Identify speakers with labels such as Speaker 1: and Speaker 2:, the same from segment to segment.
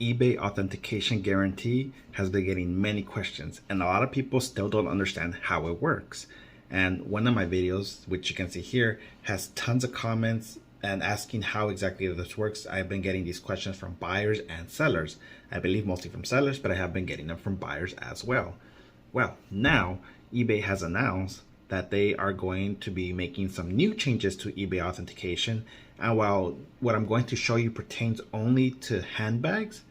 Speaker 1: eBay authentication guarantee has been getting many questions, and a lot of people still don't understand how it works. And one of my videos, which you can see here, has tons of comments and asking how exactly this works. I've been getting these questions from buyers and sellers. I believe mostly from sellers, but I have been getting them from buyers as well. Well, now eBay has announced that they are going to be making some new changes to eBay authentication. And while what I'm going to show you pertains only to handbags,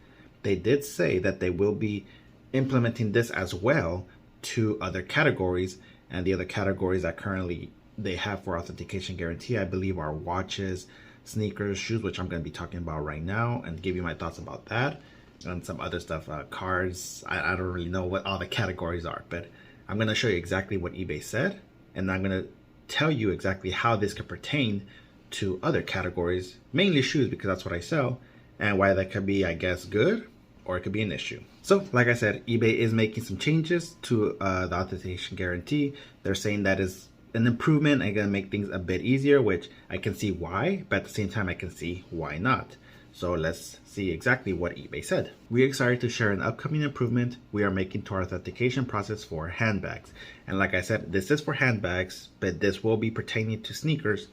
Speaker 1: they did say that they will be implementing this as well to other categories. And the other categories that currently they have for authentication guarantee, I believe, are watches, sneakers, shoes, which I'm going to be talking about right now and give you my thoughts about that, and some other stuff, cards. I don't really know what all the categories are, but I'm going to show you exactly what eBay said, and I'm going to tell you exactly how this could pertain to other categories, mainly shoes, because that's what I sell, and why that could be, I guess, good, or it could be an issue. So, like I said, eBay is making some changes to the authentication guarantee. They're saying that is an improvement and gonna make things a bit easier, which I can see why, but at the same time I can see why not. So let's see exactly what eBay said. We are excited to share an upcoming improvement we are making to our authentication process for handbags. And like I said, this is for handbags, but this will be pertaining to sneakers,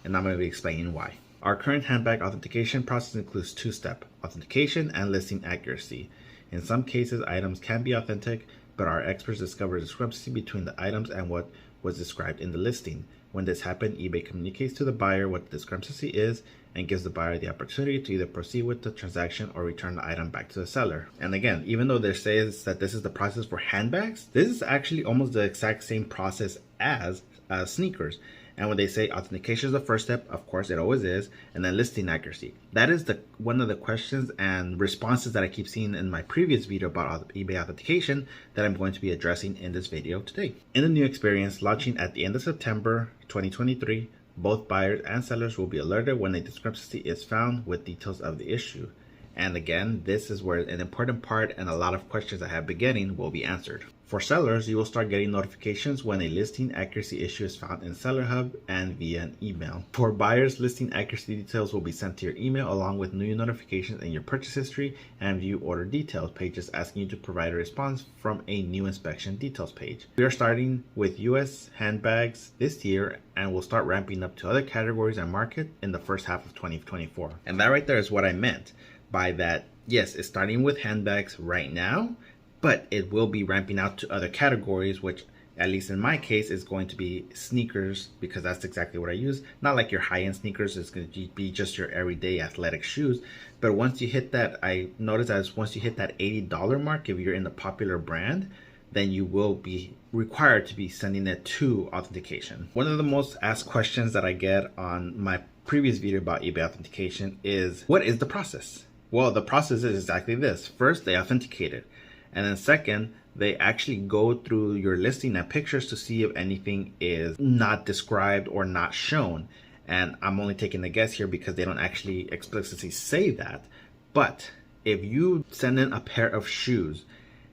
Speaker 1: and I'm going to be explaining why. Our current handbag authentication process includes two-step authentication and listing accuracy. In some cases, items can be authentic, but our experts discover a discrepancy between the items and what was described in the listing. When this happens, eBay communicates to the buyer what the discrepancy is and gives the buyer the opportunity to either proceed with the transaction or return the item back to the seller. And again, even though there says that this is the process for handbags, this is actually almost the exact same process as sneakers. And when they say authentication is the first step, of course it always is, and then listing accuracy. That is one of the questions and responses that I keep seeing in my previous video about eBay authentication that I'm going to be addressing in this video today. In the new experience launching at the end of September 2023, both buyers and sellers will be alerted when a discrepancy is found with details of the issue. And again, this is where an important part and a lot of questions I have been getting will be answered. For sellers, you will start getting notifications when a listing accuracy issue is found in Seller Hub and via an email. For buyers, listing accuracy details will be sent to your email along with new notifications in your purchase history and view order details pages asking you to provide a response from a new inspection details page. We are starting with US handbags this year and will start ramping up to other categories and market in the first half of 2024. And that right there is what I meant by that. Yes, it's starting with handbags right now, but it will be ramping out to other categories, which at least in my case is going to be sneakers, because that's exactly what I use. Not like your high-end sneakers, it's going to be just your everyday athletic shoes. But once you hit that, I noticed that once you hit that $80 mark, if you're in the popular brand, then you will be required to be sending it to authentication. One of the most asked questions that I get on my previous video about eBay authentication is, what is the process? Well, the process is exactly this. First, they authenticate it. And then second, they actually go through your listing and pictures to see if anything is not described or not shown. And I'm only taking a guess here because they don't actually explicitly say that. But if you send in a pair of shoes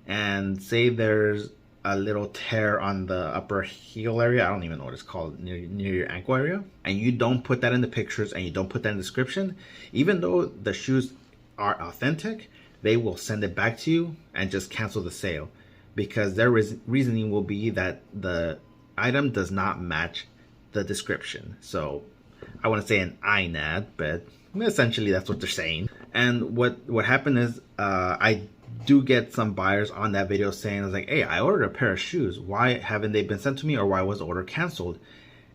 Speaker 1: and say there's a little tear on the upper heel area, I don't even know what it's called, near your ankle area, and you don't put that in the pictures and you don't put that in the description, even though the shoes are authentic, they will send it back to you and just cancel the sale, because their reasoning will be that the item does not match the description. So I want to say an INAD, but essentially that's what they're saying. And what happened is I do get some buyers on that video saying, like, hey, I ordered a pair of shoes. Why haven't they been sent to me, or why was the order canceled?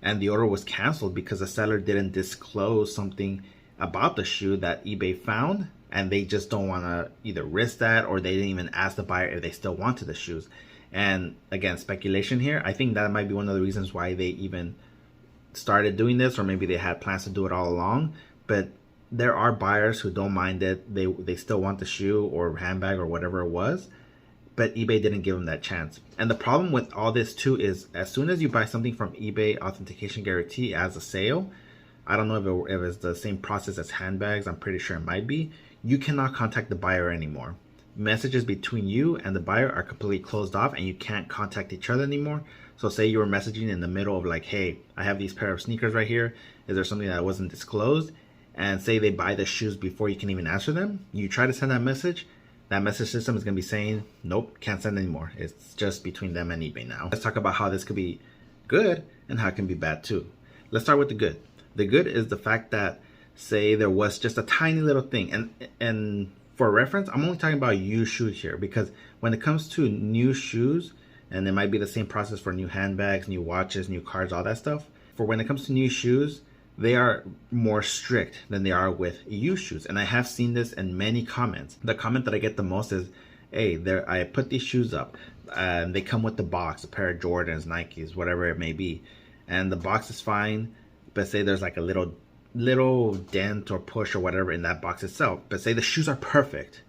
Speaker 1: And the order was canceled because the seller didn't disclose something about the shoe that eBay found, and they just don't want to either risk that, or they didn't even ask the buyer if they still wanted the shoes. And again, speculation here, I think that might be one of the reasons why they even started doing this, or maybe they had plans to do it all along. But there are buyers who don't mind it. They still want the shoe or handbag or whatever it was, but eBay didn't give them that chance. And the problem with all this too is, as soon as you buy something from eBay authentication guarantee as a sale, I don't know if it's the same process as handbags, I'm pretty sure it might be, you cannot contact the buyer anymore. Messages between you and the buyer are completely closed off, and you can't contact each other anymore. So say you were messaging in the middle of like, hey, I have these pair of sneakers right here. Is there something that wasn't disclosed? and say they buy the shoes before you can even answer them, you try to send that message system is going to be saying, nope, can't send anymore. It's just between them and eBay now. Let's talk about how this could be good and how it can be bad too. Let's start with the good. The good is the fact that, say there was just a tiny little thing, and for reference, I'm only talking about used shoes here, because when it comes to new shoes, and it might be the same process for new handbags, new watches, new cars, all that stuff. For when it comes to new shoes, they are more strict than they are with used shoes. And I have seen this in many comments. The comment that I get the most is, hey, I put these shoes up and they come with the box, a pair of Jordans, Nikes, whatever it may be. And the box is fine, but say there's like a little dent or push or whatever in that box itself. But say the shoes are perfect.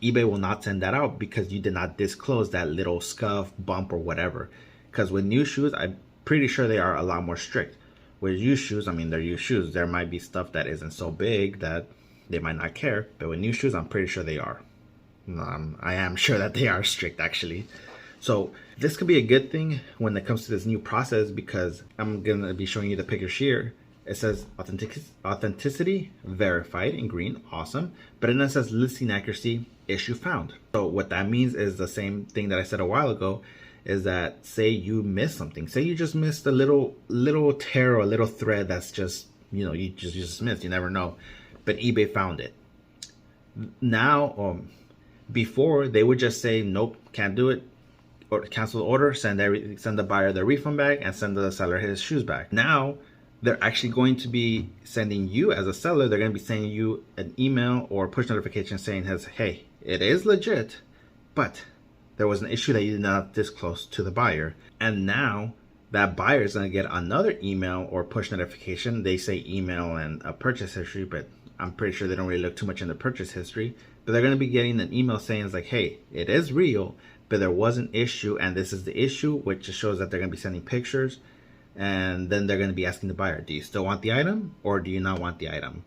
Speaker 1: eBay will not send that out because you did not disclose that little scuff, bump, or whatever. Because with new shoes, I'm pretty sure they are a lot more strict. With used shoes, I mean, they're used shoes. There might be stuff that isn't so big that they might not care. But with new shoes, I'm pretty sure they are. I am sure that they are strict, actually. So this could be a good thing when it comes to this new process, because I'm going to be showing you the pictures here. It says authenticity verified in green, awesome. But then it says listing accuracy, issue found. So what that means is the same thing that I said a while ago, is that say you missed something. Say you just missed a little tear or a little thread that's just, you just missed, you never know. But eBay found it. Now, before they would just say, nope, can't do it, or cancel the order, send the buyer their refund back, and send the seller his shoes back. Now, they're actually going to be sending you as a seller, they're going to be sending you an email or push notification saying, hey, it is legit, but there was an issue that you did not disclose to the buyer. And now that buyer is going to get another email or push notification. They say email and a purchase history, but I'm pretty sure they don't really look too much into purchase history. But they're going to be getting an email saying it's like, hey, it is real, but there was an issue, and this is the issue, which just shows that they're going to be sending pictures. And then they're going to be asking the buyer, do you still want the item or do you not want the item?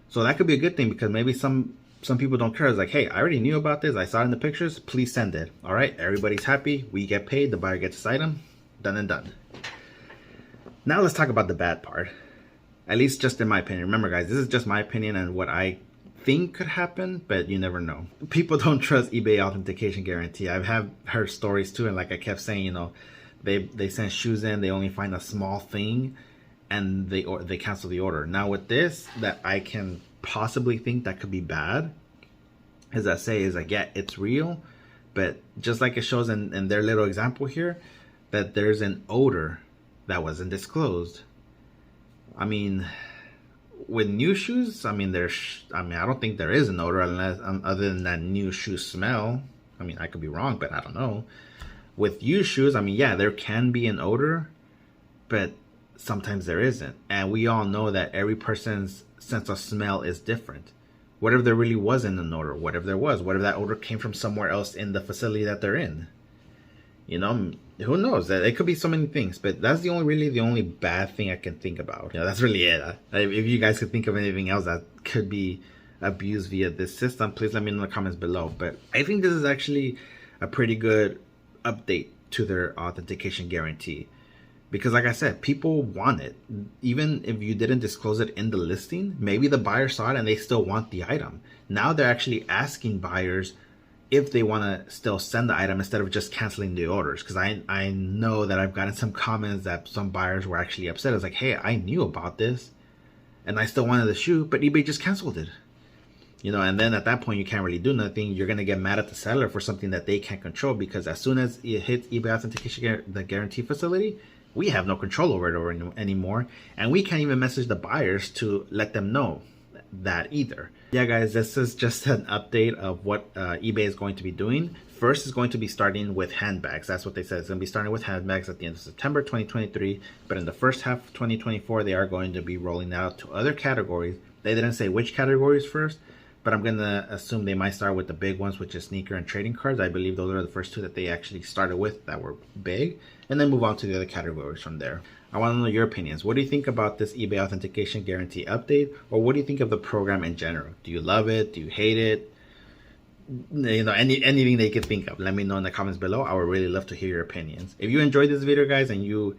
Speaker 1: So that could be a good thing, because maybe some people don't care. It's like, hey, I already knew about this. I saw it in the pictures. Please send it. All right, everybody's happy. We get paid. The buyer gets this item. Done and done. Now let's talk about the bad part. At least just in my opinion. Remember, guys, this is just my opinion and what I think could happen, but you never know. People don't trust eBay authentication guarantee. I have heard stories too, and like I kept saying, they send shoes in, they only find a small thing, and they cancel the order. Now with this, that I can possibly think that could be bad, is like, yeah, it's real, but just like it shows in their little example here, that there's an odor that wasn't disclosed. I mean, with new shoes, I don't think there is an odor unless other than that new shoe smell. I mean, I could be wrong, but I don't know. With used shoes, I mean, yeah, there can be an odor, but sometimes there isn't. And we all know that every person's sense of smell is different. What if there really wasn't an odor? What if there was? What if that odor came from somewhere else in the facility that they're in? Who knows? It could be so many things, but that's the only bad thing I can think about. That's really it. If you guys could think of anything else that could be abused via this system, please let me know in the comments below. But I think this is actually a pretty good update to their authentication guarantee, because like I said, people want it. Even if you didn't disclose it in the listing, maybe the buyer saw it and they still want the item. Now they're actually asking buyers if they want to still send the item instead of just canceling the orders. Because I know that I've gotten some comments that some buyers were actually upset. It's like, hey, I knew about this and I still wanted the shoe, but eBay just canceled it. And then at that point, you can't really do nothing. You're going to get mad at the seller for something that they can't control, because as soon as it hits eBay authentication, the guarantee facility, we have no control over it anymore. And we can't even message the buyers to let them know that either. Yeah, guys, this is just an update of what eBay is going to be doing. First is going to be starting with handbags. That's what they said. It's going to be starting with handbags at the end of September 2023. But in the first half of 2024, they are going to be rolling out to other categories. They didn't say which categories first, but I'm going to assume they might start with the big ones, which is sneaker and trading cards. I believe those are the first two that they actually started with that were big, and then move on to the other categories from there. I want to know your opinions. What do you think about this eBay authentication guarantee update? Or what do you think of the program in general? Do you love it? Do you hate it? Anything that you can think of. Let me know in the comments below. I would really love to hear your opinions. If you enjoyed this video, guys, and you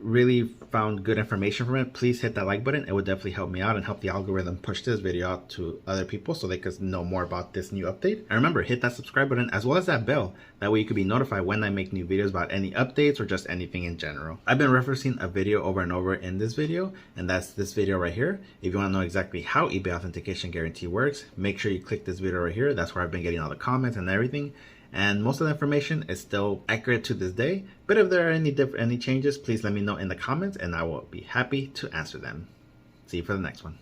Speaker 1: really found good information from it, please hit that like button. It would definitely help me out and help the algorithm push this video out to other people so they could know more about this new update. And remember, hit that subscribe button as well as that bell. That way you could be notified when I make new videos about any updates or just anything in general. I've been referencing a video over and over in this video, and that's this video right here. If you want to know exactly how eBay Authentication Guarantee works, make sure you click this video right here. That's where I've been getting all the comments and everything. And most of the information is still accurate to this day. But if there are any changes, please let me know in the comments and I will be happy to answer them. See you for the next one.